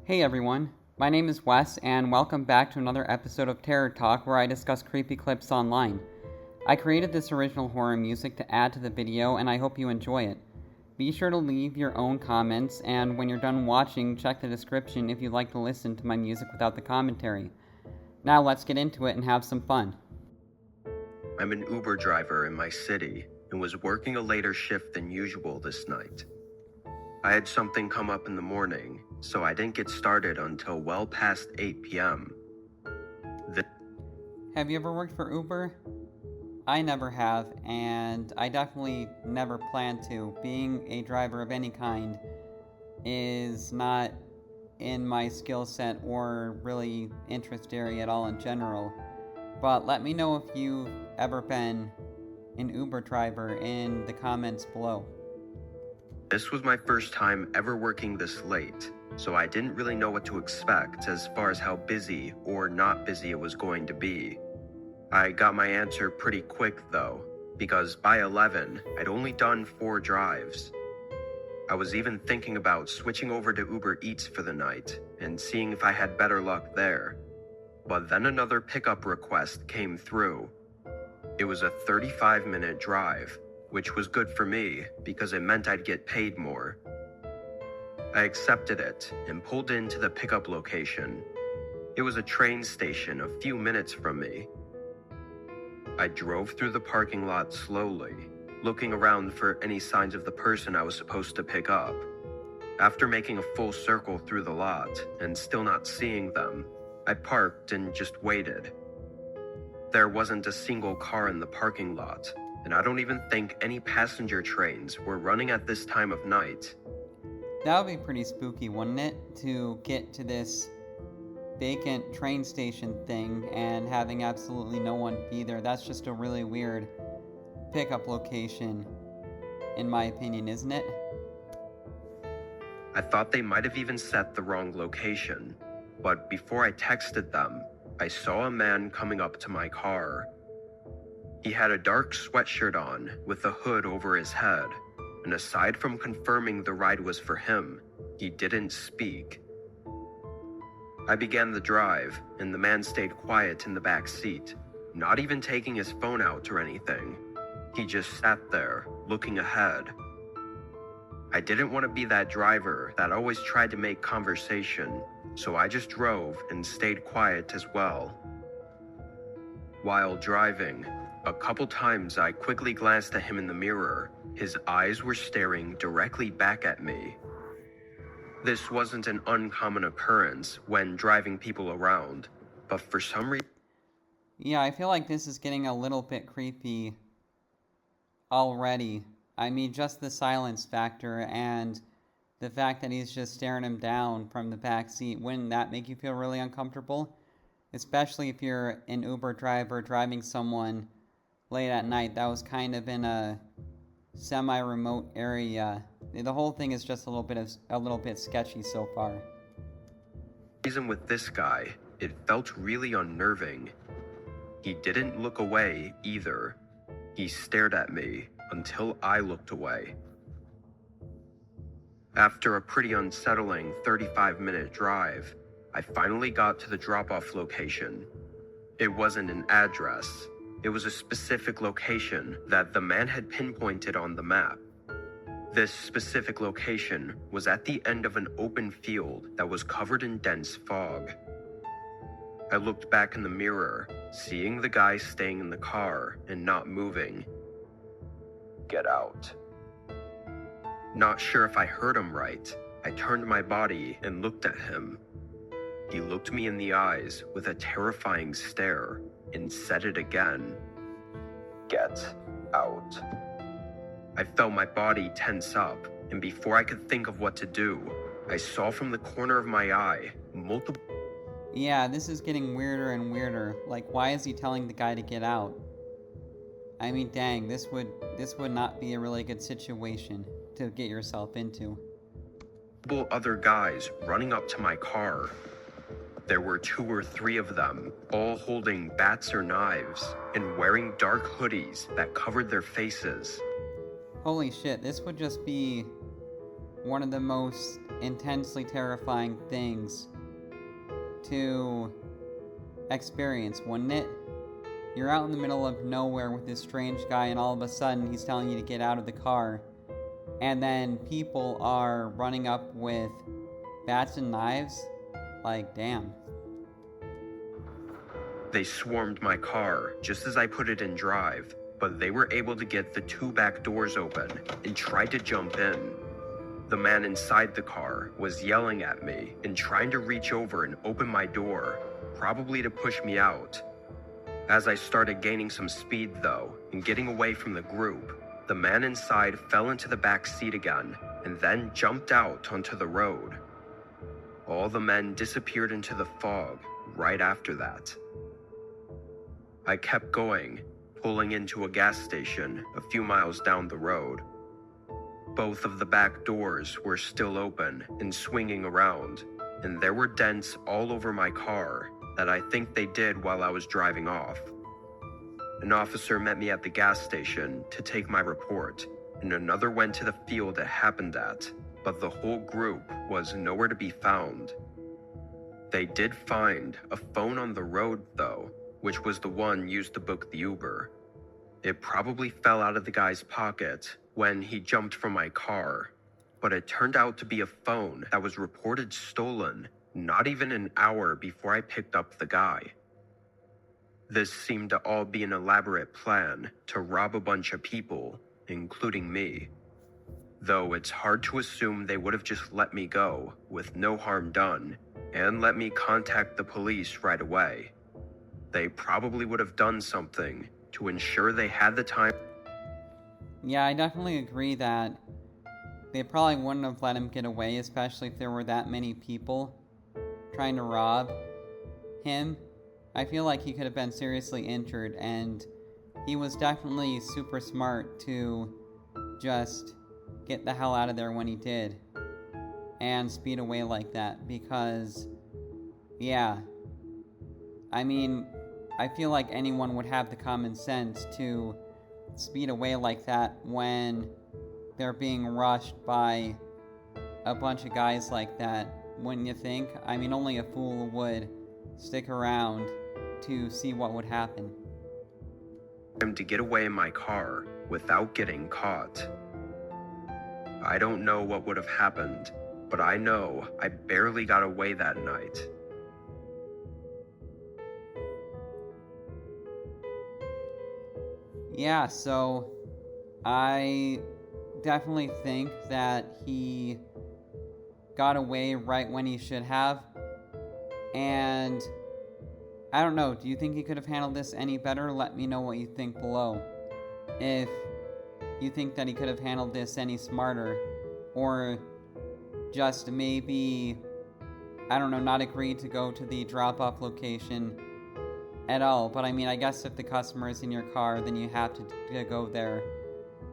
Hey everyone, my name is Wes, and welcome back to another episode of Terror Talk where I discuss creepy clips online. I created this original horror music to add to the video, and I hope you enjoy it. Be sure to leave your own comments, and when you're done watching, check the description if you'd like to listen to my music without the commentary. Now let's get into it and have some fun. I'm an Uber driver in my city and was working a later shift than usual this night. I had something come up in the morning, so I didn't get started until well past 8 p.m. Have you ever worked for Uber? I never have, and I definitely never plan to. Being a driver of any kind is not in my skill set or really interest area at all in general. But let me know if you've ever been an Uber driver in the comments below. This was my first time ever working this late, so I didn't really know what to expect as far as how busy or not busy it was going to be. I got my answer pretty quick though, because by 11, I'd only done 4 drives. I was even thinking about switching over to Uber Eats for the night and seeing if I had better luck there. But then another pickup request came through. It was a 35-minute drive, which was good for me because it meant I'd get paid more. I accepted it and pulled into the pickup location. It was a train station a few minutes from me. I drove through the parking lot slowly, looking around for any signs of the person I was supposed to pick up. After making a full circle through the lot and still not seeing them, I parked and just waited. There wasn't a single car in the parking lot, and I don't even think any passenger trains were running at this time of night. That would be pretty spooky, wouldn't it? To get to this vacant train station thing and having absolutely no one be there. That's just a really weird pickup location, in my opinion, isn't it? I thought they might have even set the wrong location, but before I texted them, I saw a man coming up to my car. He had a dark sweatshirt on with a hood over his head, and aside from confirming the ride was for him, he didn't speak. I began the drive, and the man stayed quiet in the back seat, not even taking his phone out or anything. He just sat there, looking ahead. I didn't want to be that driver that always tried to make conversation, so I just drove and stayed quiet as well. While driving, a couple times I quickly glanced at him in the mirror. His eyes were staring directly back at me. This wasn't an uncommon occurrence when driving people around, but for some reason... Yeah, I feel like this is getting a little bit creepy already. I mean, just the silence factor and the fact that he's just staring him down from the back seat, wouldn't that make you feel really uncomfortable? Especially if you're an Uber driver driving someone late at night that was kind of in a semi-remote area. The whole thing is just a little bit sketchy so far. Reason with this guy, it felt really unnerving. He didn't look away either. He stared at me until I looked away. After a pretty unsettling 35-minute drive, I finally got to the drop-off location. It wasn't an address. It was a specific location that the man had pinpointed on the map. This specific location was at the end of an open field that was covered in dense fog. I looked back in the mirror, seeing the guy staying in the car and not moving. Get out. Not sure if I heard him right. I turned my body and looked at him. He looked me in the eyes with a terrifying stare and said it again. Get out. I felt my body tense up, and before I could think of what to do, I saw from the corner of my eye multiple... Yeah, this is getting weirder and weirder. Like, why is he telling the guy to get out? I mean, dang, this would not be a really good situation to get yourself into. Other guys running up to my car. There were 2 or 3 of them, all holding bats or knives, and wearing dark hoodies that covered their faces. Holy shit, this would just be one of the most intensely terrifying things to experience, wouldn't it? You're out in the middle of nowhere with this strange guy, and all of a sudden he's telling you to get out of the car. And then people are running up with bats and knives. Like, damn. They swarmed my car just as I put it in drive, but they were able to get the 2 back doors open and tried to jump in. The man inside the car was yelling at me and trying to reach over and open my door, probably to push me out. As I started gaining some speed though, and getting away from the group, the man inside fell into the back seat again and then jumped out onto the road. All the men disappeared into the fog right after that. I kept going, pulling into a gas station a few miles down the road. Both of the back doors were still open and swinging around, and there were dents all over my car that I think they did while I was driving off. An officer met me at the gas station to take my report, and another went to the field it happened at, but the whole group was nowhere to be found. They did find a phone on the road though, which was the one used to book the Uber. It probably fell out of the guy's pocket when he jumped from my car, but it turned out to be a phone that was reported stolen not even an hour before I picked up the guy. This seemed to all be an elaborate plan to rob a bunch of people, including me. Though it's hard to assume they would have just let me go with no harm done and let me contact the police right away. They probably would have done something to ensure they had the time. Yeah, I definitely agree that they probably wouldn't have let him get away, especially if there were that many people trying to rob him. I feel like he could have been seriously injured, and he was definitely super smart to just get the hell out of there when he did and speed away like that, because, yeah, I mean, I feel like anyone would have the common sense to speed away like that when they're being rushed by a bunch of guys like that, wouldn't you think? I mean, only a fool would stick around to see what would happen. To get away in my car without getting caught. I don't know what would have happened, but I know I barely got away that night. Yeah, so I definitely think that he got away right when he should have. And I don't know, do you think he could have handled this any better? Let me know what you think below. If you think that he could have handled this any smarter, or just maybe, I don't know, not agreed to go to the drop-off location at all. But I mean, I guess if the customer is in your car, then you have to go there.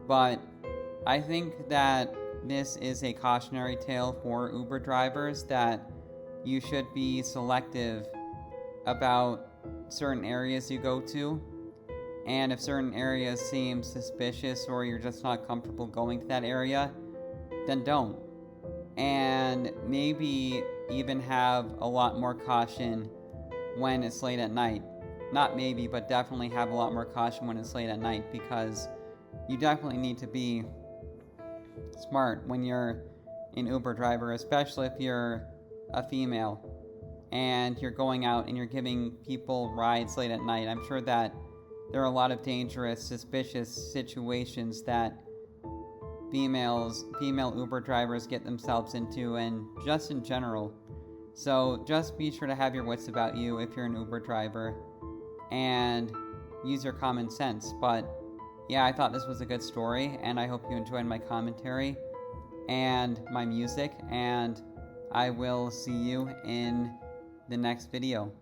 But I think that this is a cautionary tale for Uber drivers, that you should be selective about certain areas you go to. And if certain areas seem suspicious or you're just not comfortable going to that area, then don't. And maybe even have a lot more caution when it's late at night. Not maybe, but definitely have a lot more caution when it's late at night, because you definitely need to be smart when you're an Uber driver, especially if you're a female and you're going out and you're giving people rides late at night. I'm sure that there are a lot of dangerous, suspicious situations that female Uber drivers get themselves into, and just in general. So just be sure to have your wits about you if you're an Uber driver, and use your common sense. But yeah, I thought this was a good story, and I hope you enjoyed my commentary and my music, and I will see you in the next video.